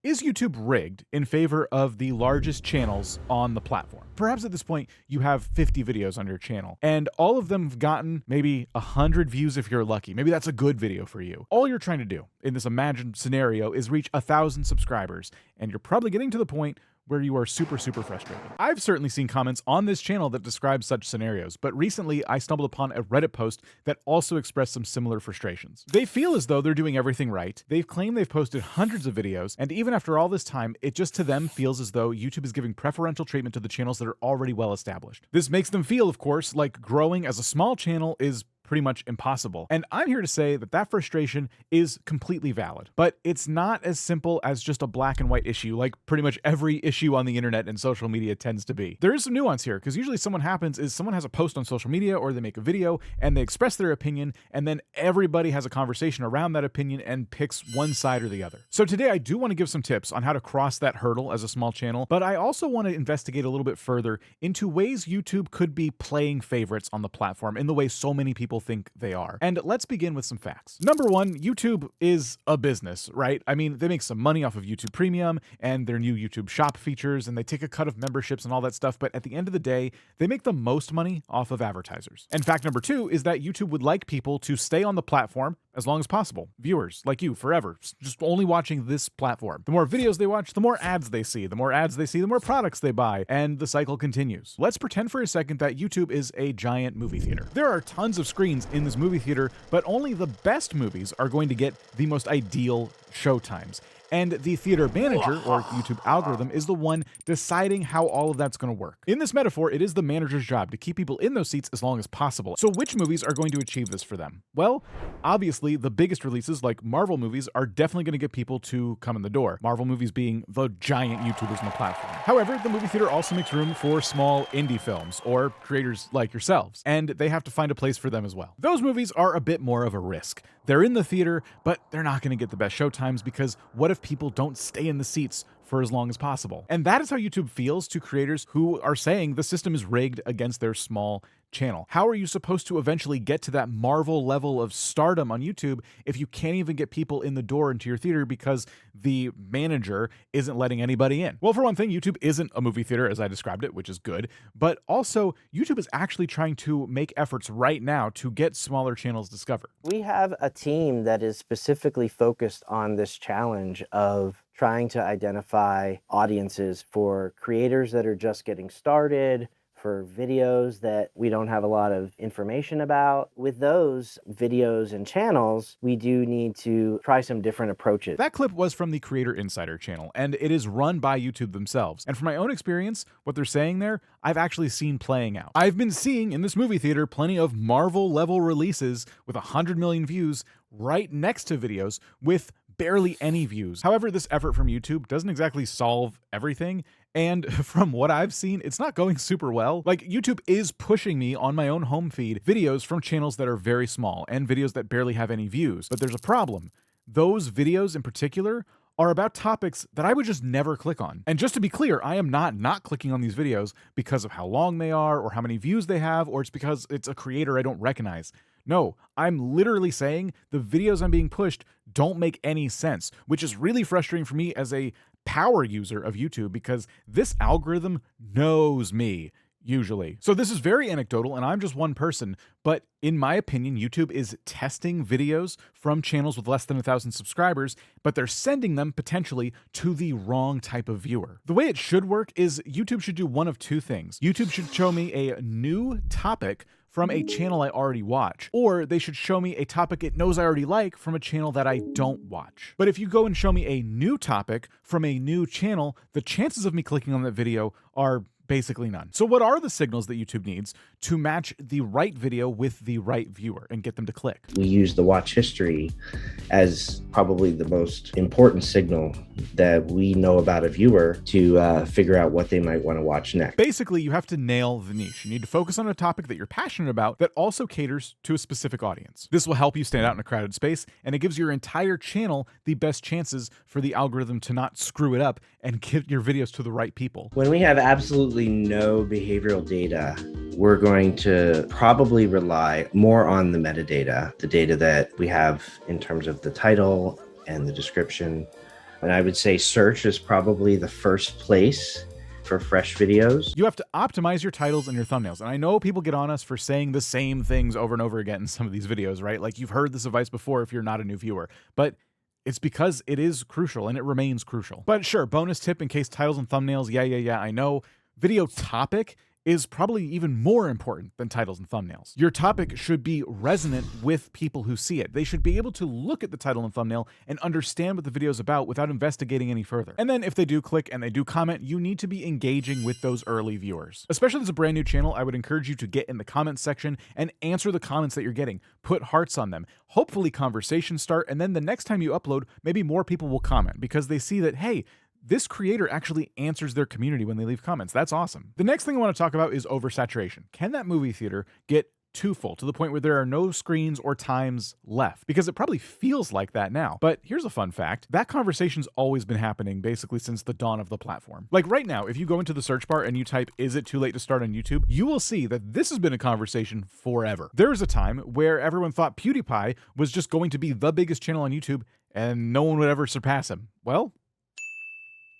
Is YouTube rigged in favor of the largest channels on the platform? Perhaps at this point, you have 50 videos on your channel, and all of them have gotten maybe 100 views if you're lucky. Maybe that's a good video for you. All you're trying to do in this imagined scenario is reach 1,000 subscribers, and you're probably getting to the point where you are super frustrated. I've certainly seen comments on this channel that describe such scenarios, but recently I stumbled upon a Reddit post that also expressed some similar frustrations. They feel as though they're doing everything right. They've claimed they've posted hundreds of videos, and even after all this time, it just to them feels as though YouTube is giving preferential treatment to the channels that are already well established. This makes them feel, of course, like growing as a small channel is pretty much impossible. And I'm here to say that that frustration is completely valid, but it's not as simple as just a black and white issue like pretty much every issue on the internet and social media tends to be. There is some nuance here, because usually someone has a post on social media or they make a video and they express their opinion, and then everybody has a conversation around that opinion and picks one side or the other. So today I do want to give some tips on how to cross that hurdle as a small channel, but I also want to investigate a little bit further into ways YouTube could be playing favorites on the platform in the way so many people think they are. And let's begin with some facts. Number one, YouTube is a business, right? I mean, they make some money off of YouTube Premium and their new YouTube Shop features, and they take a cut of memberships and all that stuff, but at the end of the day, they make the most money off of advertisers. And fact number two is that YouTube would like people to stay on the platform as long as possible. Viewers like you forever, just only watching this platform. The more videos they watch, the more ads they see. The more ads they see, the more products they buy, and the cycle continues. Let's pretend for a second that YouTube is a giant movie theater. There are tons of screens in this movie theater, but only the best movies are going to get the most ideal showtimes. And the theater manager, or YouTube algorithm, is the one deciding how all of that's going to work. In this metaphor, it is the manager's job to keep people in those seats as long as possible. So which movies are going to achieve this for them? Well, obviously, the biggest releases, like Marvel movies, are definitely going to get people to come in the door. Marvel movies being the giant YouTubers on the platform. However, the movie theater also makes room for small indie films, or creators like yourselves, and they have to find a place for them as well. Those movies are a bit more of a risk. They're in the theater, but they're not going to get the best showtimes, because what if people don't stay in the seats for as long as possible? And that is how YouTube feels to creators who are saying the system is rigged against their small channel. How are you supposed to eventually get to that Marvel level of stardom on YouTube if you can't even get people in the door into your theater because the manager isn't letting anybody in? Well, for one thing, YouTube isn't a movie theater as I described it, which is good, but also YouTube is actually trying to make efforts right now to get smaller channels discovered. We have a team that is specifically focused on this challenge of trying to identify audiences for creators that are just getting started, for videos that we don't have a lot of information about. With those videos and channels, we do need to try some different approaches. That clip was from the Creator Insider channel, and it is run by YouTube themselves. And from my own experience, what they're saying there, I've actually seen playing out. I've been seeing in this movie theater plenty of Marvel level releases with 100 million views right next to videos with barely any views. However, this effort from YouTube doesn't exactly solve everything. And from what I've seen, it's not going super well. Like, YouTube is pushing me on my own home feed videos from channels that are very small and videos that barely have any views. But there's a problem. Those videos in particular are about topics that I would just never click on. And just to be clear, I am not clicking on these videos because of how long they are or how many views they have, or it's because it's a creator I don't recognize. No, I'm literally saying the videos I'm being pushed don't make any sense, which is really frustrating for me as a power user of YouTube, because this algorithm knows me, usually. So this is very anecdotal, and I'm just one person, but in my opinion, YouTube is testing videos from channels with less than 1,000 subscribers, but they're sending them potentially to the wrong type of viewer. The way it should work is YouTube should do one of two things. YouTube should show me a new topic from a channel I already watch, or they should show me a topic it knows I already like from a channel that I don't watch. But if you go and show me a new topic from a new channel, the chances of me clicking on that video are basically none. So what are the signals that YouTube needs to match the right video with the right viewer and get them to click? We use the watch history as probably the most important signal that we know about a viewer to figure out what they might want to watch next. Basically, you have to nail the niche. You need to focus on a topic that you're passionate about that also caters to a specific audience. This will help you stand out in a crowded space, and it gives your entire channel the best chances for the algorithm to not screw it up and get your videos to the right people. When we have absolutely no behavioral data, we're going to probably rely more on the metadata, the data that we have in terms of the title and the description, And I would say search is probably the first place for fresh videos. You have to optimize your titles and your thumbnails. And I know people get on us for saying the same things over and over again in some of these videos, right? Like you've heard this advice before if you're not a new viewer, but it's because it is crucial and it remains crucial. But sure, bonus tip in case titles and thumbnails, yeah, I know. Video topic is probably even more important than titles and thumbnails. Your topic should be resonant with people who see it. They should be able to look at the title and thumbnail and understand what the video is about without investigating any further. And then if they do click and they do comment, you need to be engaging with those early viewers. Especially as a brand new channel, I would encourage you to get in the comments section and answer the comments that you're getting. Put hearts on them. Hopefully conversations start, and then the next time you upload, maybe more people will comment because they see that, hey, this creator actually answers their community when they leave comments. That's awesome. The next thing I want to talk about is oversaturation. Can that movie theater get too full to the point where there are no screens or times left? Because it probably feels like that now. But here's a fun fact. That conversation's always been happening basically since the dawn of the platform. Like right now, if you go into the search bar and you type, "Is it too late to start on YouTube?" you will see that this has been a conversation forever. There was a time where everyone thought PewDiePie was just going to be the biggest channel on YouTube and no one would ever surpass him. Well,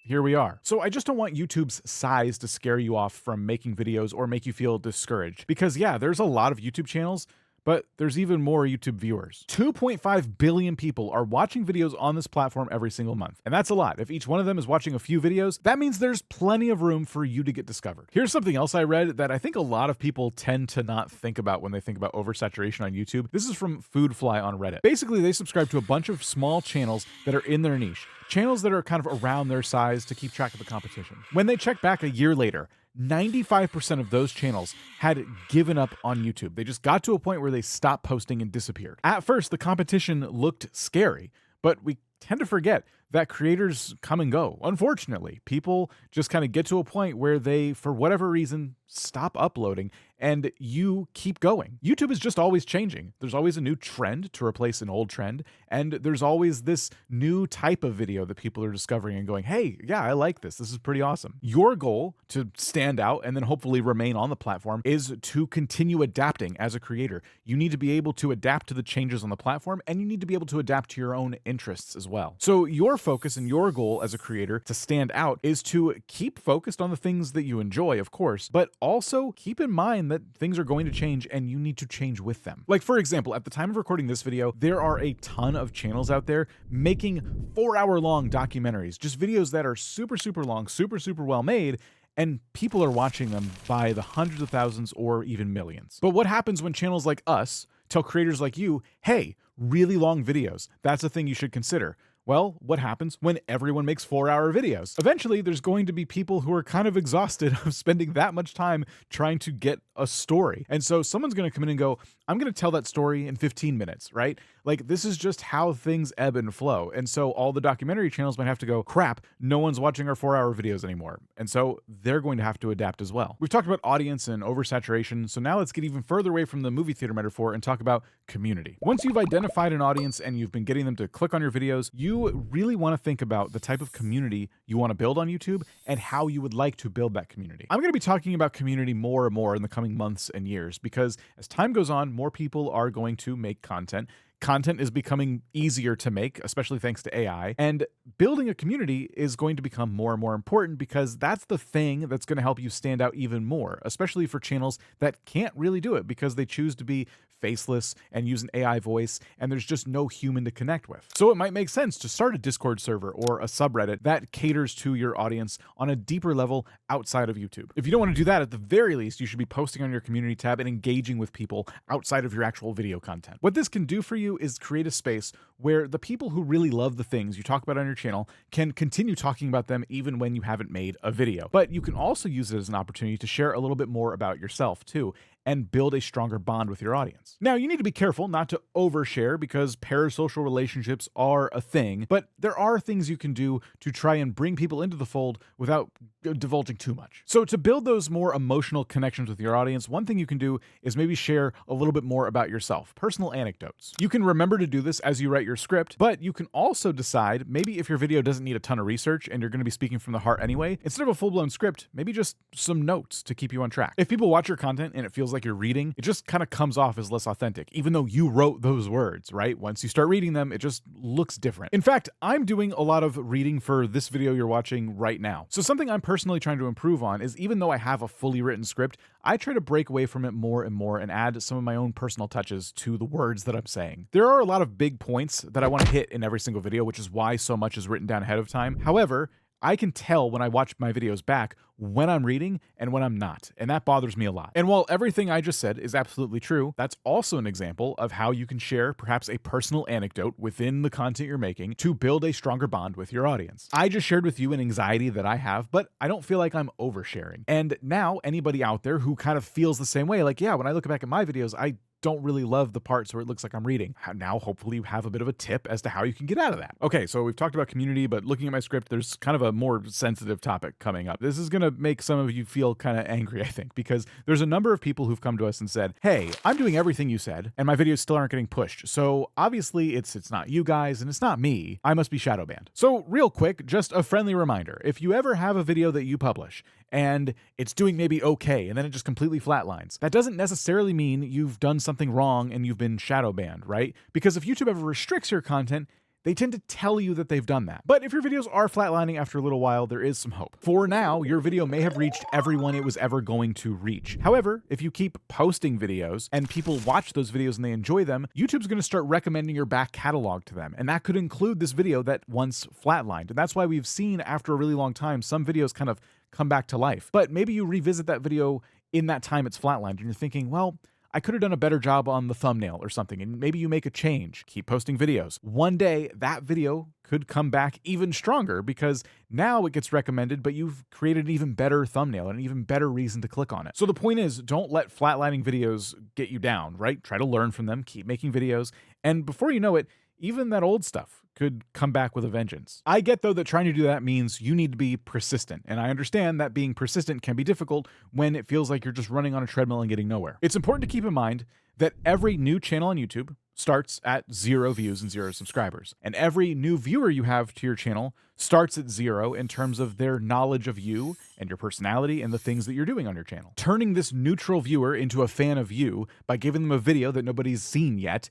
here we are. So I just don't want YouTube's size to scare you off from making videos or make you feel discouraged. Because yeah, there's a lot of YouTube channels, but there's even more YouTube viewers. 2.5 billion people are watching videos on this platform every single month. And that's a lot. If each one of them is watching a few videos, that means there's plenty of room for you to get discovered. Here's something else I read that I think a lot of people tend to not think about when they think about oversaturation on YouTube. This is from Foodfly on Reddit. Basically, they subscribe to a bunch of small channels that are in their niche. Channels that are kind of around their size to keep track of the competition. When they check back a year later, 95% of those channels had given up on YouTube. They just got to a point where they stopped posting and disappeared. At first, the competition looked scary, but we tend to forget that creators come and go. Unfortunately, people just kind of get to a point where they, for whatever reason, stop uploading and you keep going. YouTube is just always changing. There's always a new trend to replace an old trend, and there's always this new type of video that people are discovering and going, hey, yeah, I like this. This is pretty awesome. Your goal to stand out and then hopefully remain on the platform is to continue adapting as a creator. You need to be able to adapt to the changes on the platform, and you need to be able to adapt to your own interests as well. So your focus and your goal as a creator to stand out is to keep focused on the things that you enjoy, of course, but also keep in mind that things are going to change and you need to change with them. Like for example, at the time of recording this video, there are a ton of channels out there making 4-hour-long documentaries, just videos that are super long, super well made, and people are watching them by the hundreds of thousands or even millions. But what happens when channels like us tell creators like you, hey, really long videos, that's a thing you should consider? Well, what happens when everyone makes 4-hour videos? Eventually, there's going to be people who are kind of exhausted of spending that much time trying to get a story. And so someone's going to come in and go, I'm going to tell that story in 15 minutes, right? Like this is just how things ebb and flow. And so all the documentary channels might have to go, crap, no one's watching our 4-hour videos anymore. And so they're going to have to adapt as well. We've talked about audience and oversaturation. So now let's get even further away from the movie theater metaphor and talk about community. Once you've identified an audience and you've been getting them to click on your videos, you really want to think about the type of community you want to build on YouTube and how you would like to build that community. I'm going to be talking about community more and more in the coming months and years because as time goes on, more people are going to make content. Content is becoming easier to make, especially thanks to AI, and building a community is going to become more and more important because that's the thing that's going to help you stand out even more, especially for channels that can't really do it because they choose to be faceless and use an AI voice, and there's just no human to connect with. So it might make sense to start a Discord server or a subreddit that caters to your audience on a deeper level outside of YouTube. If you don't want to do that, at the very least, you should be posting on your community tab and engaging with people outside of your actual video content. What this can do for you is create a space where the people who really love the things you talk about on your channel can continue talking about them even when you haven't made a video. But you can also use it as an opportunity to share a little bit more about yourself too, and build a stronger bond with your audience. Now, you need to be careful not to overshare because parasocial relationships are a thing, but there are things you can do to try and bring people into the fold without divulging too much. So to build those more emotional connections with your audience, one thing you can do is maybe share a little bit more about yourself, personal anecdotes. You can remember to do this as you write your script, but you can also decide maybe if your video doesn't need a ton of research and you're going to be speaking from the heart anyway, instead of a full-blown script, maybe just some notes to keep you on track. If people watch your content and it feels feels like you're reading, it just kind of comes off as less authentic, even though you wrote those words, right? Once you start reading them, it just looks different. In fact, I'm doing a lot of reading for this video you're watching right now. So something I'm personally trying to improve on is, even though I have a fully written script, I try to break away from it more and more and add some of my own personal touches to the words that I'm saying. There are a lot of big points that I want to hit in every single video, which is why so much is written down ahead of time. However, I can tell when I watch my videos back when I'm reading and when I'm not, and that bothers me a lot. And while everything I just said is absolutely true, that's also an example of how you can share perhaps a personal anecdote within the content you're making to build a stronger bond with your audience. I just shared with you an anxiety that I have, but I don't feel like I'm oversharing. And now anybody out there who kind of feels the same way, like, yeah, when I look back at my videos, I don't really love the parts where it looks like I'm reading. Now, hopefully you have a bit of a tip as to how you can get out of that. Okay, so we've talked about community, but looking at my script, there's kind of a more sensitive topic coming up. This is gonna make some of you feel kind of angry, I think, because there's a number of people who've come to us and said, hey, I'm doing everything you said, and my videos still aren't getting pushed. So obviously it's not you guys, and it's not me. I must be shadow banned. So real quick, just a friendly reminder. If you ever have a video that you publish and it's doing maybe okay, and then it just completely flatlines, that doesn't necessarily mean you've done something wrong and you've been shadow banned, right? Because if YouTube ever restricts your content, they tend to tell you that they've done that. But if your videos are flatlining after a little while, there is some hope. For now, your video may have reached everyone it was ever going to reach. However, if you keep posting videos and people watch those videos and they enjoy them, YouTube's gonna start recommending your back catalog to them. And that could include this video that once flatlined. And that's why we've seen, after a really long time, some videos kind of come back to life. But maybe you revisit that video in that time it's flatlined and you're thinking, well, I could have done a better job on the thumbnail or something, and maybe you make a change, keep posting videos. One day, that video could come back even stronger because now it gets recommended, but you've created an even better thumbnail and an even better reason to click on it. So the point is, don't let flatlining videos get you down, right? Try to learn from them, keep making videos, and before you know it, even that old stuff could come back with a vengeance. I get, though, that trying to do that means you need to be persistent, and I understand that being persistent can be difficult when it feels like you're just running on a treadmill and getting nowhere. It's important to keep in mind that every new channel on YouTube starts at 0 views and 0 subscribers, and every new viewer you have to your channel starts at 0 in terms of their knowledge of you and your personality and the things that you're doing on your channel. Turning this neutral viewer into a fan of you by giving them a video that nobody's seen yet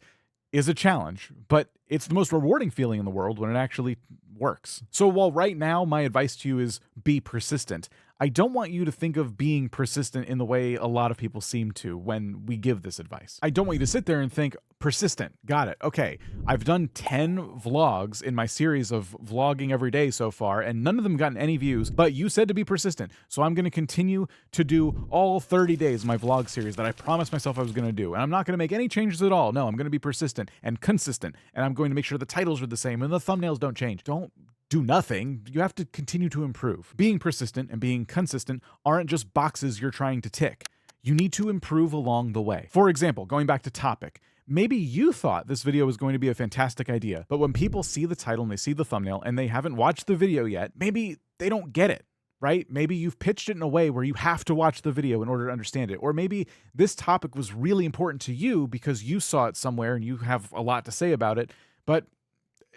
is a challenge, but it's the most rewarding feeling in the world when it actually works. So while right now my advice to you is be persistent, I don't want you to think of being persistent in the way a lot of people seem to when we give this advice. I don't want you to sit there and think, persistent, got it. Okay, I've done 10 vlogs in my series of vlogging every day so far, and none of them gotten any views, but you said to be persistent. So I'm gonna continue to do all 30 days of my vlog series that I promised myself I was gonna do. And I'm not gonna make any changes at all. No, I'm gonna be persistent and consistent, and I'm going to make sure the titles are the same and the thumbnails don't change. Don't do nothing. You have to continue to improve. Being persistent and being consistent aren't just boxes you're trying to tick. You need to improve along the way. For example, going back to topic, maybe you thought this video was going to be a fantastic idea, but when people see the title and they see the thumbnail and they haven't watched the video yet, maybe they don't get it, right? Maybe you've pitched it in a way where you have to watch the video in order to understand it. Or maybe this topic was really important to you because you saw it somewhere and you have a lot to say about it, but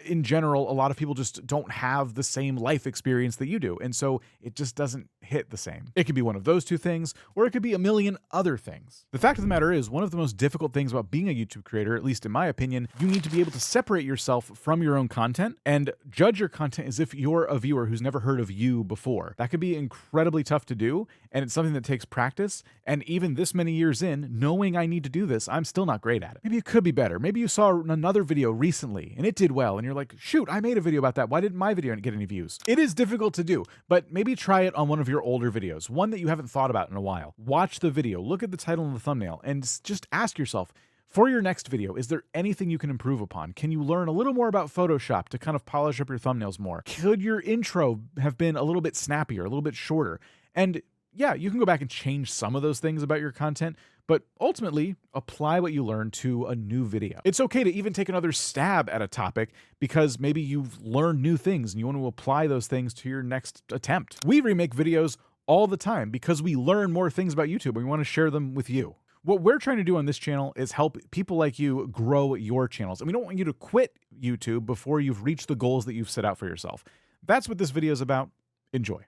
in general, a lot of people just don't have the same life experience that you do. And so it just doesn't hit the same. It could be one of those two things, or it could be a million other things. The fact of the matter is, one of the most difficult things about being a YouTube creator, at least in my opinion, you need to be able to separate yourself from your own content and judge your content as if you're a viewer who's never heard of you before. That could be incredibly tough to do, and it's something that takes practice. And even this many years in, knowing I need to do this, I'm still not great at it. Maybe it could be better. Maybe you saw another video recently and it did well, and you're like, shoot, I made a video about that. Why didn't my video get any views? It is difficult to do, but maybe try it on one of your older videos, one that you haven't thought about in a while. Watch the video, look at the title and the thumbnail, and just ask yourself, for your next video, is there anything you can improve upon? Can you learn a little more about Photoshop to kind of polish up your thumbnails more? Could your intro have been a little bit snappier, a little bit shorter? And yeah, you can go back and change some of those things about your content, but ultimately apply what you learned to a new video. It's okay to even take another stab at a topic because maybe you've learned new things and you want to apply those things to your next attempt. We remake videos all the time because we learn more things about YouTube and we want to share them with you. What we're trying to do on this channel is help people like you grow your channels. And we don't want you to quit YouTube before you've reached the goals that you've set out for yourself. That's what this video is about. Enjoy.